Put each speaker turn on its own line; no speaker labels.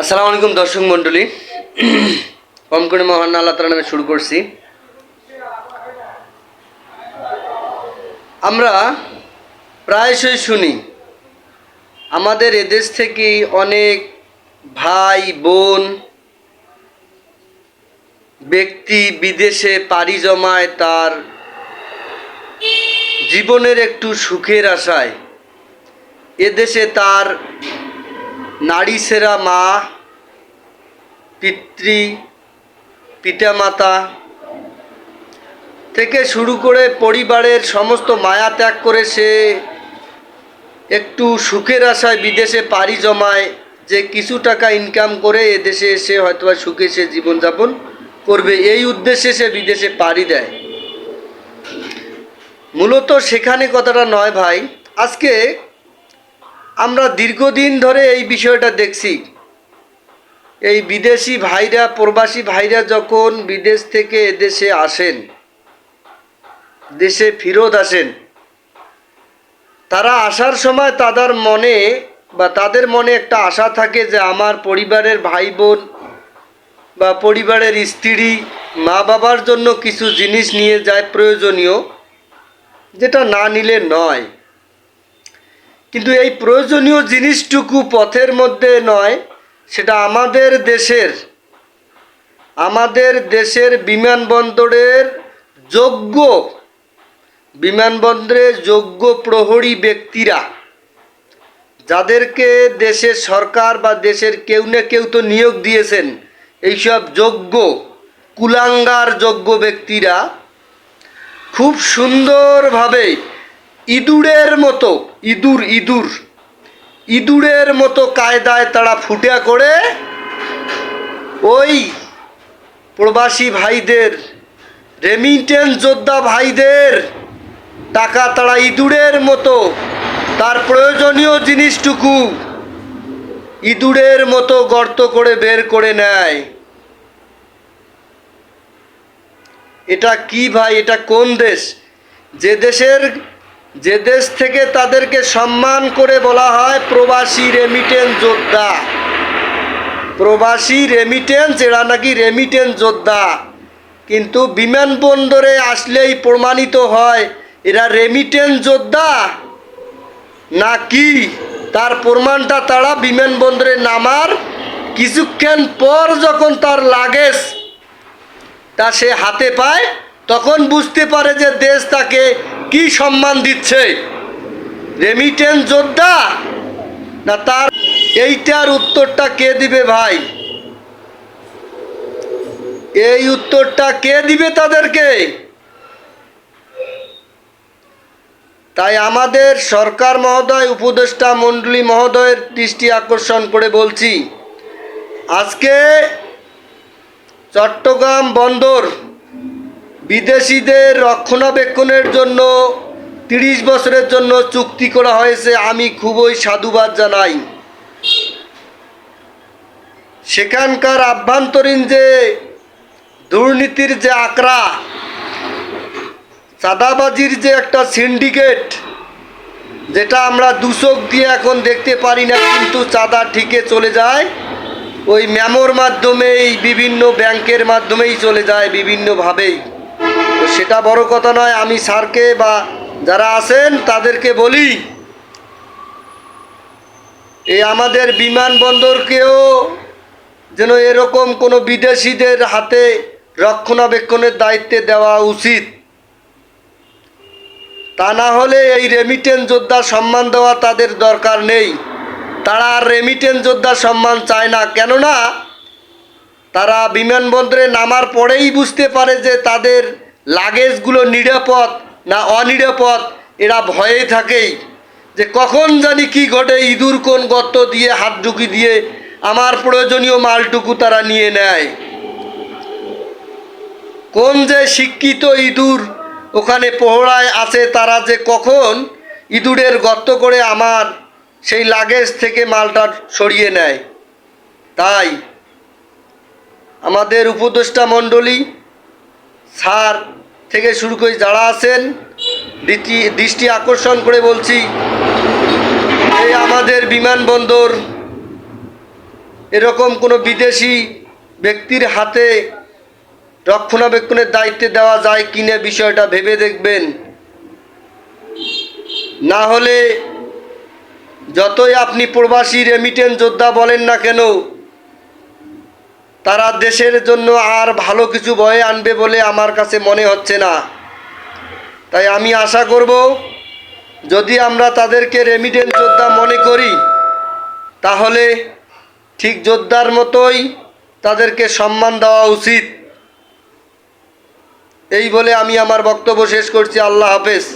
আসসালামু আলাইকুম দর্শক মণ্ডলী। কম করে মহান আল্লাহ তাআলার নামে শুরু করছি। আমরা প্রায়শই শুনি আমাদের এদেশ থেকে অনেক ভাই বোন ব্যক্তি বিদেশে পাড়ি জমায় তার জীবনের একটু সুখের আশায়। এদেশে তার নারী সেরা মা, পিতামাতা থেকে শুরু করে পরিবারের সমস্ত মায়া ত্যাগ করে সে একটু সুখের আশায় বিদেশে পাড়ি জমায়, যে কিছু টাকা ইনকাম করে এদেশে এসে হয়তো সুখে সে জীবনযাপন করবে, এই উদ্দেশ্যে সে বিদেশে পাড়ি দেয়। মূলত সেখানে কথাটা নয় ভাই। আজকে আমরা দীর্ঘদিন ধরে এই বিষয়টা দেখছি। এই বিদেশি ভাইরা, প্রবাসী ভাইরা যখন বিদেশ থেকে এদেশে আসেন, দেশে ফেরত আসেন, তারা আসার সময় তাদের মনে একটা আশা থাকে যে আমার পরিবারের ভাই বোন বা পরিবারের স্ত্রী, মা বাবার জন্য কিছু জিনিস নিয়ে যায় প্রয়োজনীয়, যেটা না নিলে নয়। কিন্তু এই প্রয়োজনীয় জিনিসটুকু পথের মধ্যে নয়, সেটা আমাদের দেশের বিমানবন্দরের যোগ্য প্রহরী ব্যক্তিরা, যাদেরকে দেশের সরকার বা দেশের কেউ না কেউ তো নিয়োগ দিয়েছেন, এইসব কুলাঙ্গার যোগ্য ব্যক্তিরা খুব সুন্দরভাবে ইঁদুরের মতো কায়দায় তারা ফুটা করে ওই প্রবাসী ভাইদের, রেমিটেন্স যোদ্ধা ভাইদের টাকা তারা ইঁদুরের মতো, তার প্রয়োজনীয় জিনিসটুকু ইঁদুরের মতো গর্ত করে বের করে নেয়। এটা কি ভাই? এটা কোন দেশ? যে দেশ থেকে তাদেরকে সম্মান করে বলা হয় প্রবাসী রেমিটেন্স যোদ্ধা, এরা নাকি রেমিটেন্স যোদ্ধা, কিন্তু বিমানবন্দরে আসলেই প্রমাণিত হয় এরা রেমিটেন্স যোদ্ধা নাকি। তার প্রমাণটা তারা বিমানবন্দরে নামার কিছুক্ষণ পর যখন তার লাগেজ তা সে হাতে পায়, তখন বুঝতে পারে যে দেশ তাকে কি সম্মান দিচ্ছে, রেমিটেন্স যোদ্ধা না তার। এইটার উত্তরটা কে দিবে ভাই? এই উত্তরটা কে দিবে তাদেরকে? তাই আমাদের সরকার মহোদয়, উপদেষ্টা মণ্ডলী মহোদয়ের দৃষ্টি আকর্ষণ করে বলছি, আজকে চট্টগ্রাম বন্দর বিদেশিদের রক্ষণাবেক্ষণের জন্য 30 বছরের জন্য চুক্তি করা হয়েছে। আমি খুবই সাধুবাদ জানাই। সেখানকার আভ্যন্তরীণ যে দুর্নীতির যে আকড়া, চাঁদাবাজির যে একটা সিন্ডিকেট, যেটা আমরা দুচোখ দিয়ে এখন দেখতে পারি না, কিন্তু চাঁদা ঠিকই চলে যায় ওই মেমোর মাধ্যমেই, বিভিন্ন ব্যাংকের মাধ্যমেই চলে যায় বিভিন্নভাবেই। তো সেটা বড় কথা নয়। আমি স্যারকে বা যারা আছেন তাদেরকে বলি, এই আমাদের বিমানবন্দরকেও যেন এরকম কোনো বিদেশিদের হাতে রক্ষণাবেক্ষণের দায়িত্বে দেওয়া উচিত। তা না হলে এই রেমিটেন্স যোদ্ধা সম্মান দেওয়া তাদের দরকার নেই। তারা আর রেমিটেন্স যোদ্ধা সম্মান চায় না, কেননা তারা বিমানবন্দরে নামার পরেই বুঝতে পারে যে তাদের লাগেজগুলো নিরাপদ না অনিরাপদ। এরা ভয়ে থাকেই যে কখন জানি কি ঘটে, ইঁদুর কোন গর্ত দিয়ে হাত ঢুকি দিয়ে আমার প্রয়োজনীয় মালটুকু তারা নিয়ে নেয়। কোন যে শিক্ষিত ইঁদুর ওখানে পহরায় আছে, তারা যে কখন ইঁদুরের গর্ত করে আমার সেই লাগেজ থেকে মালটা সরিয়ে নেয়। তাই আমাদের উপদেষ্টা মণ্ডলী, স্যার থেকে শুরু করে যারা আছেন, দৃষ্টি আকর্ষণ করে বলছি, এই আমাদের বিমানবন্দর এরকম কোনো বিদেশি ব্যক্তির হাতে রক্ষণাবেক্ষণের দায়িত্বে দেওয়া যায় কিনা বিষয়টা ভেবে দেখবেন। না হলে যতই আপনি প্রবাসী রেমিটেন্স যোদ্ধা বলেন না কেন, তারা দেশের জন্য আর ভালো কিছু বয়ে আনবে বলে আমার কাছে মনে হচ্ছে না। তাই আমি আশা করব, যদি আমরা তাদেরকে রেমিটেন্স যোদ্ধা মনে করি, তাহলে ঠিক যোদ্ধার মতোই তাদেরকে সম্মান দেওয়া উচিত। এই বলে আমি আমার বক্তব্য শেষ করছি। আল্লাহ হাফেজ।